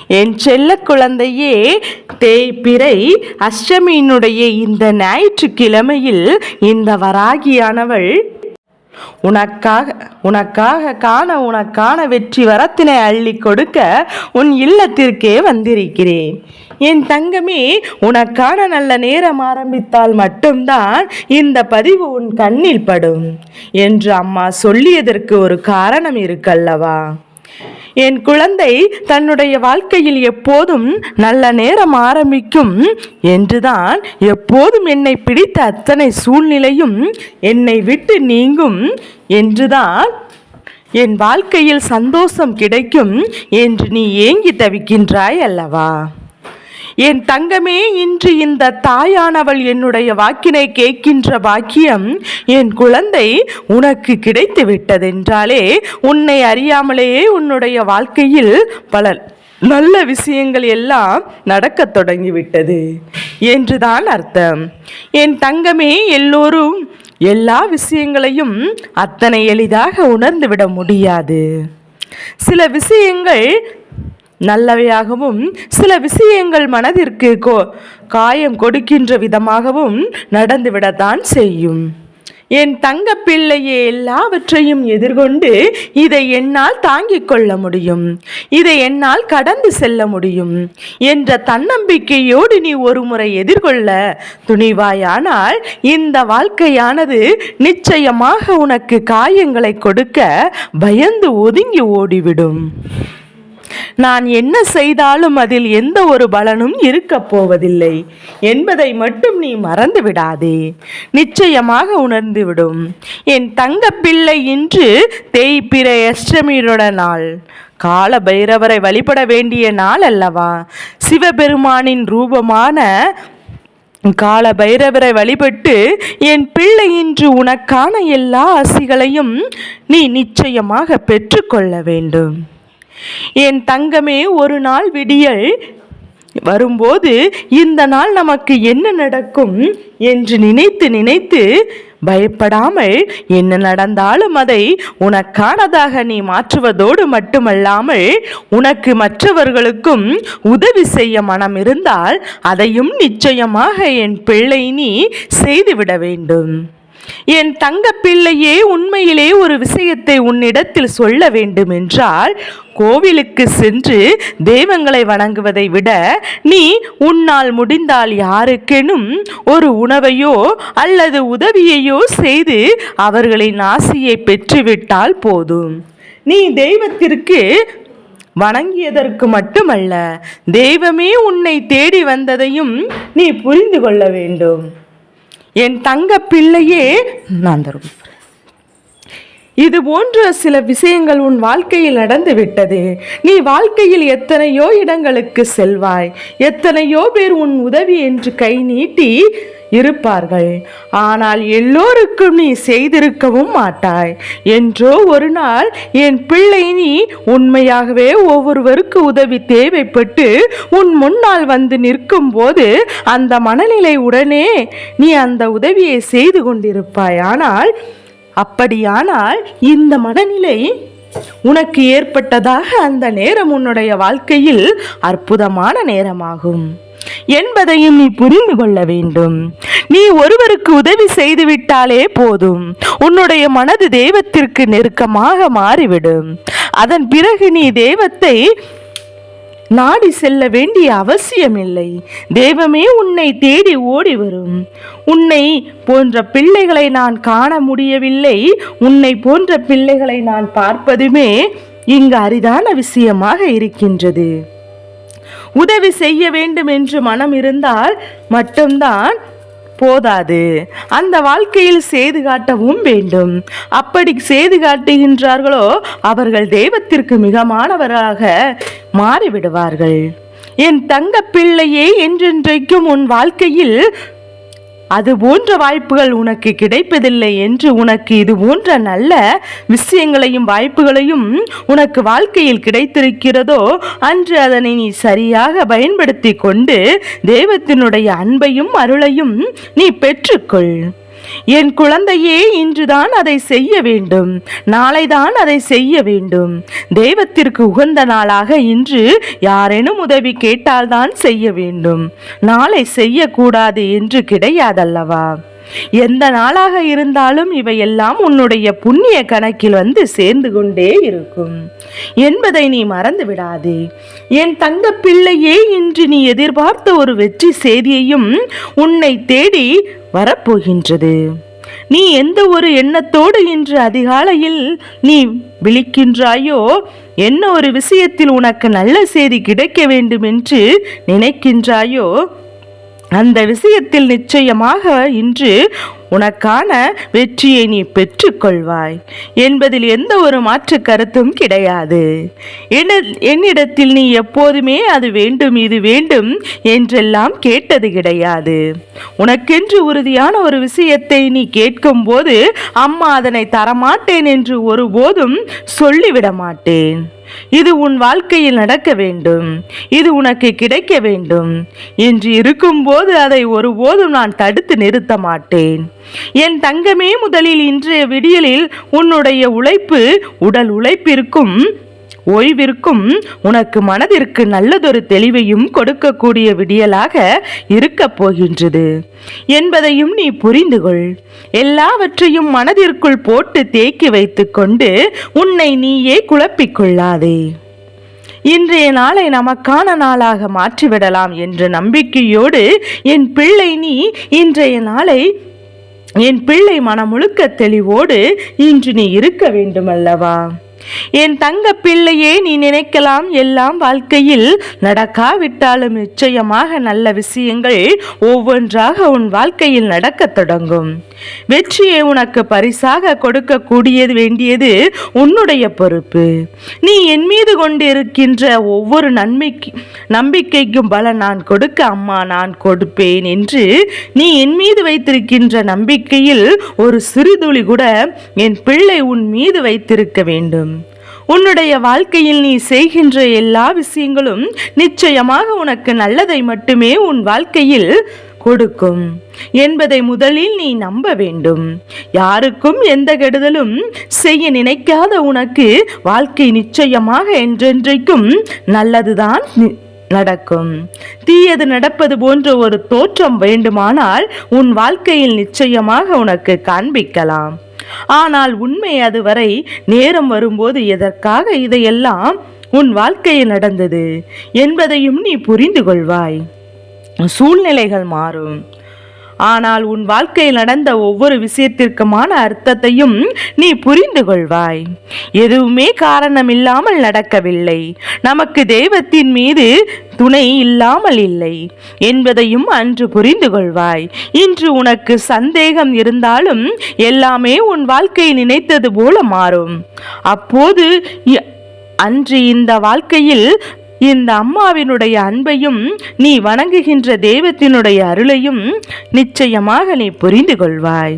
என் செல்ல குழந்தையே, தேய்பிறை அஷ்டமியினுடைய இந்த ஞாயிற்றுக்கிழமையில் இந்த வராகியானவள் உனக்கான வெற்றி வரத்தினை அள்ளி கொடுக்க உன் இல்லத்திற்கே வந்திருக்கிறேன். என் தங்கமே, உனக்கான நல்ல நேரம் ஆரம்பித்தால் மட்டும்தான் இந்த பதிவு உன் கண்ணில் படும் என்று அம்மா சொல்லியதற்கு ஒரு காரணம் இருக்கல்லவா? என் குழந்தை தன்னுடைய வாழ்க்கையில் எப்போதும் நல்ல நேரம் ஆரம்பிக்கும் என்றுதான், எப்போதும் என்னை பிடித்த அத்தனை சூழ்நிலையும் என்னை விட்டு நீங்கும் என்றுதான், என் வாழ்க்கையில் சந்தோஷம் கிடைக்கும் என்று நீ ஏங்கி தவிக்கின்றாய் அல்லவா? என் தங்கமே, இன்று இந்த தாயானவள் என்னுடைய வாக்கினை கேட்கின்ற பாக்கியம் என் குழந்தை உனக்கு கிடைத்து விட்டதென்றாலே, உன்னை அறியாமலேயே உன்னுடைய வாழ்க்கையில் பல நல்ல விஷயங்கள் எல்லாம் நடக்கத் தொடங்கிவிட்டது என்றுதான் அர்த்தம். என் தங்கமே, எல்லோரும் எல்லா விஷயங்களையும் அத்தனை எளிதாக உணர்ந்துவிட முடியாது. சில விஷயங்கள் நல்லவையாகவும் சில விஷயங்கள் மனதிற்கு காயம் கொடுக்கின்ற விதமாகவும் நடந்துவிடத்தான் செய்யும். என் தங்க பிள்ளையே, எல்லாவற்றையும் எதிர்கொண்டு இதை என்னால் தாங்கிக் கொள்ள முடியும், இதை என்னால் கடந்து செல்ல முடியும் என்ற தன்னம்பிக்கையோடு நீ ஒரு முறை எதிர்கொள்ள துணிவாயானால் இந்த வாழ்க்கையானது நிச்சயமாக உனக்கு காயங்களை கொடுக்க பயந்து ஒதுங்கி ஓடிவிடும். நான் என்ன செய்தாலும் அதில் எந்த ஒரு பலனும் இருக்கப் போவதில்லை என்பதை மட்டும் நீ மறந்து விடாதே. நிச்சயமாக உணர்ந்துவிடும். என் தங்க பிள்ளை, இன்று தேய்பிறை அஷ்டமியோட நாள். கால பைரவரை வழிபட வேண்டிய நாள் அல்லவா? சிவபெருமானின் ரூபமான கால பைரவரை வழிபட்டு என் பிள்ளை இன்று உனக்கான எல்லா ஆசிகளையும் நீ நிச்சயமாக பெற்றுக்கொள்ள வேண்டும். என் தங்கமே, ஒரு நாள் விடியல் வரும்போது இந்த நாள் நமக்கு என்ன நடக்கும் என்று நினைத்து நினைத்து பயப்படாமல், என்ன நடந்தாலும் அதை உனக்கானதாக நீ மாற்றுவதோடு மட்டுமல்லாமல், உனக்கு மற்றவர்களுக்கும் உதவி செய்ய மனம் இருந்தால் அதையும் நிச்சயமாக என் பிள்ளை நீ செய்துவிட வேண்டும். என் தங்க பிள்ளையே, உண்மையிலே ஒரு விஷயத்தை உன்னிடத்தில் சொல்ல வேண்டும் என்றால், கோவிலுக்கு சென்று தெய்வங்களை வணங்குவதை விட நீ உன்னால் முடிந்தால் யாருக்கெனும் ஒரு உணவையோ அல்லது உதவியையோ செய்து அவர்களின் ஆசியை பெற்றுவிட்டால் போதும். நீ தெய்வத்திற்கு வணங்கியதற்கு மட்டுமல்ல, தெய்வமே உன்னை தேடி வந்ததையும் நீ புரிந்து கொள்ள வேண்டும். என் தங்க பிள்ளையே, நான் தரும் இது போன்ற சில விஷயங்கள் உன் வாழ்க்கையில் நடந்து விட்டது. நீ வாழ்க்கையில் எத்தனையோ இடங்களுக்கு செல்வாய், எத்தனையோ பேர் உன் உதவி என்று கை நீட்டி இருப்பார்கள். ஆனால் எல்லோருக்கும் நீ செய்திருக்கவும் மாட்டாய். என்றோ ஒரு நாள் என் பிள்ளை, நீ உண்மையாகவே ஒவ்வொருவருக்கு உதவி தேவைப்பட்டு உன் முன்னால் வந்து நிற்கும் போது அந்த மனநிலை உடனே நீ அந்த உதவியை செய்து கொண்டிருப்பாய். ஆனால் அப்படியானால் இந்த மனநிலை உனக்கு ஏற்பட்டதாக அந்த நேரம் உன்னுடைய வாழ்க்கையில் அற்புதமான நேரமாகும் என்பதையும் நீ புரிந்து கொள்ள வேண்டும். நீ ஒருவருக்கு உதவி செய்துவிட்டாலே போதும், உன்னுடைய மனது தெய்வத்திற்கு நெருக்கமாக மாறிவிடும். அதன் பிறகு நீ தெய்வத்தை நாடி செல்ல வேண்டிய அவசியமில்லை. தெய்வமே உன்னை தேடி ஓடி வரும். உன்னை போன்ற பிள்ளைகளை நான் காண முடியவில்லை, உன்னை போன்ற பிள்ளைகளை நான் பார்ப்பதுமே இங்கு அரிதான விஷயமாக இருக்கின்றது. உதவி செய்ய வேண்டும் என்று மனம் இருந்தால் மட்டும்தான் போதாது, அந்த வாழ்க்கையில் செய்து காட்டவும் வேண்டும். அப்படி செய்து காட்டுகின்றார்களோ அவர்கள் தெய்வத்திற்கு மிகமானவராக மாறிவிடுவார்கள். என் தங்க பிள்ளையே, என்றென்றைக்கும் உன் வாழ்க்கையில் அது போன்ற வாய்ப்புகள் உனக்கு கிடைப்பதில்லை என்று, உனக்கு இது போன்ற நல்ல விஷயங்களையும் வாய்ப்புகளையும் உனக்கு வாழ்க்கையில் கிடைத்திருக்கிறதோ அன்று அதனை நீ சரியாக பயன்படுத்தி கொண்டு தெய்வத்தினுடைய அன்பையும் அருளையும் நீ பெற்றுக்கொள். என் குழந்தையே, இன்றுதான் அதை செய்ய வேண்டும், நாளைதான் அதை செய்ய வேண்டும். தெய்வத்திற்கு உகந்த நாளாக இன்று யாரேனும் உதவி கேட்டால்தான் செய்ய வேண்டும், நாளை செய்யக்கூடாது என்று கிடையாதல்லவா? எந்த நாளாக இருந்தாலும் இவையெல்லாம் உன்னுடைய புண்ணிய கணக்கில் வந்து சேர்ந்து கொண்டே இருக்கும் என்பதை நீ மறந்து விடாதே. என் தங்க பிள்ளையே, இன்று நீ எதிர்பார்த்த ஒரு வெற்றி செய்தியையும் உன்னை தேடி வரப்போகின்றது. நீ எந்த ஒரு எண்ணத்தோடு இன்று அதிகாலையில் நீ விழிக்கின்றாயோ, என்ன ஒரு விஷயத்தில் உனக்கு நல்ல செய்தி கிடைக்க வேண்டும் என்று நினைக்கின்றாயோ, அந்த விஷயத்தில் நிச்சயமாக இன்று உனக்கான வெற்றியை நீ பெற்றுக்கொள்வாய் என்பதில் எந்த ஒரு மாற்று கருத்தும் கிடையாது. என்னிடத்தில் நீ எப்போதுமே அது வேண்டும் இது வேண்டும் என்றெல்லாம் கேட்டது கிடையாது. உனக்கென்று உறுதியான ஒரு விஷயத்தை நீ கேட்கும் போது அம்மா அதனை தரமாட்டேன் என்று ஒருபோதும் சொல்லிவிட மாட்டேன். இது உன் வாழ்க்கையில் நடக்க வேண்டும், இது உனக்கு கிடைக்க வேண்டும் என்று இருக்கும்போது அதை ஒருபோதும் நான் தடுத்து நிறுத்த மாட்டேன். என் தங்கமே, முதலில் இன்றைய விடியலில் உன்னுடைய உழைப்பு உடல் உழைப்பிற்கும் ஓய்விற்கும் உனக்கு மனதிற்கு நல்லதொரு தெளிவையும் கொடுக்கக்கூடிய விடியலாக இருக்கப் போகின்றது என்பதையும் நீ புரிந்து கொள். எல்லாவற்றையும் மனதிற்குள் போட்டு தேக்கி வைத்துக் கொண்டு உன்னை நீயே குழப்பிக்கொள்ளாதே. இன்றைய நாளை நமக்கான நாளாக மாற்றிவிடலாம் என்ற நம்பிக்கையோடு என் பிள்ளை, நீ இன்றைய நாளை என் பிள்ளை மனமுழுக்க தெளிவோடு இன்று நீ இருக்க வேண்டுமல்லவா? என் தங்க பிள்ளையே, நீ நினைக்கலாம் எல்லாம் வாழ்க்கையில் நடக்காவிட்டாலும் நிச்சயமாக நல்ல விஷயங்கள் ஒவ்வொன்றாக உன் வாழ்க்கையில் நடக்க தொடங்கும். வெற்றியை உனக்கு பரிசாக கொடுக்க கூடியது வேண்டியது உன்னுடைய பொறுப்பு. நீ என் மீது கொண்டிருக்கின்ற ஒவ்வொரு நம்பிக்கைக்கும் பலன் நான் கொடுக்க அம்மா நான் கொடுப்பேன் என்று நீ என் மீது வைத்திருக்கின்ற நம்பிக்கையில் ஒரு சிறுதுளி கூட என் பிள்ளை உன் மீது வைத்திருக்க வேண்டும். உன்னுடைய வாழ்க்கையில் நீ செய்கின்ற எல்லா விஷயங்களும் நிச்சயமாக உனக்கு நல்லதை மட்டுமே உன் வாழ்க்கையில் கொடுக்கும் என்பதை முதலில் நீ நம்ப வேண்டும். யாருக்கும் எந்த கெடுதலும் செய்ய நினைக்காத உனக்கு வாழ்க்கை நிச்சயமாக என்றென்றைக்கும் நல்லதுதான் நடக்கும். தீயது நடப்பது போன்ற ஒரு தோற்றம் வேண்டுமானால் உன் வாழ்க்கையில் நிச்சயமாக உனக்கு காண்பிக்கலாம். ஆனால் உண்மை அதுவரை நேரம் வரும்போது எதற்காக இதையெல்லாம் உன் வாழ்க்கையில் நடந்தது என்பதையும் நீ புரிந்து கொள்வாய். சூழ்நிலைகள் மாறும், ஆனால் உன் வாழ்க்கையில் நடந்த ஒவ்வொரு விஷயத்திற்குமான அர்த்தத்தையும் நீ புரிந்து கொள்வாய். எதுவுமே காரணம் இல்லாமல் நடக்கவில்லை, நமக்கு தெய்வத்தின் மீது துணை இல்லாமல் இல்லை என்பதையும் அன்று புரிந்து கொள்வாய். இன்று உனக்கு சந்தேகம் இருந்தாலும் எல்லாமே உன் வாழ்க்கையில் நினைத்தது போல மாறும். அப்போது அன்று இந்த வாழ்க்கையில் இந்த அம்மாவினுடைய அன்பையும் நீ வணங்குகின்ற தெய்வத்தினுடைய அருளையும் நிச்சயமாக நீ புரிந்து கொள்வாய்.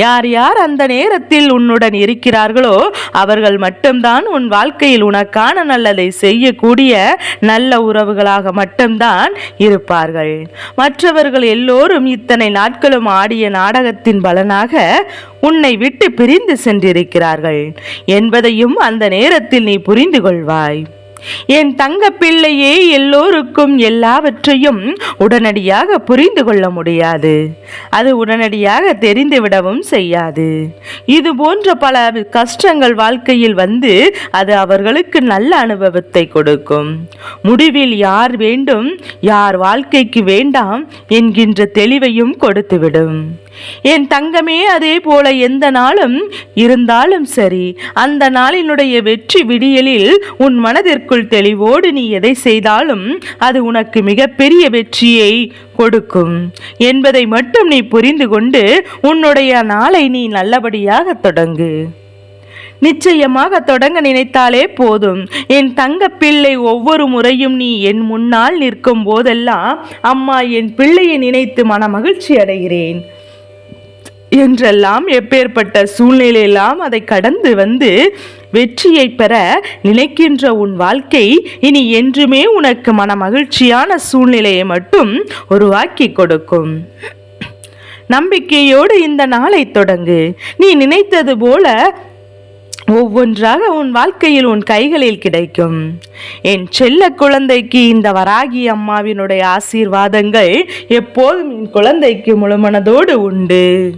யார் யார் அந்த நேரத்தில் உன்னுடன் இருக்கிறார்களோ அவர்கள் மட்டும்தான் உன் வாழ்க்கையில் உனக்கான நல்லதை செய்யக்கூடிய நல்ல உறவுகளாக மட்டும்தான் இருப்பார்கள். மற்றவர்கள் எல்லோரும் இத்தனை நாட்களும் ஆடிய நாடகத்தின் பலனாக உன்னை விட்டு பிரிந்து சென்றிருக்கிறார்கள் என்பதையும் அந்த நேரத்தில் நீ புரிந்து கொள்வாய். என் தங்க பிள்ளையே, எல்லோருக்கும் எல்லாவற்றையும் உடனடியாக புரிந்து கொள்ள முடியாது, அது உடனடியாக தெரிந்துவிடவும் செய்யாது. இது போன்ற பல கஷ்டங்கள் வாழ்க்கையில் வந்து அது அவர்களுக்கு நல்ல அனுபவத்தை கொடுக்கும். முடிவில் யார் வேண்டும் யார் வாழ்க்கைக்கு வேண்டாம் என்கின்ற தெளிவையும் கொடுத்துவிடும். என் தங்கமே, அதே போல எந்த நாளும் இருந்தாலும் சரி, அந்த நாளினுடைய வெற்றி விடியலில் உன் மனதிற்குள் தெளிவோடு நீ எதை செய்தாலும் அது உனக்கு மிகப்பெரிய வெற்றியை கொடுக்கும் என்பதை மட்டும் நீ புரிந்து கொண்டு உன்னுடைய நாளை நீ நல்லபடியாக தொடங்கு. நிச்சயமாக தொடங்க நினைத்தாலே போதும். என் தங்க பிள்ளை, ஒவ்வொரு முறையும் நீ என் முன்னால் நிற்கும் போதெல்லாம் அம்மா என் பிள்ளையை நினைத்து மன மகிழ்ச்சி அடைகிறேன் என்றெல்லாம் எப்பேற்பட்ட சூழ்நிலையெல்லாம் அதை கடந்து வந்து வெற்றியை பெற நினைக்கின்ற உன் வாழ்க்கை இனி என்றுமே உனக்கு மன மகிழ்ச்சியான சூழ்நிலையை மட்டும் உருவாக்கி கொடுக்கும். நம்பிக்கையோடு இந்த நாளை தொடங்கு. நீ நினைத்தது போல ஒவ்வொன்றாக உன் வாழ்க்கையில் உன் கைகளில் கிடைக்கும். என் செல்ல குழந்தைக்கு இந்த வராகி அம்மாவினுடைய ஆசீர்வாதங்கள் எப்போதும் என் குழந்தைக்கு முழுமனதோடு உண்டு.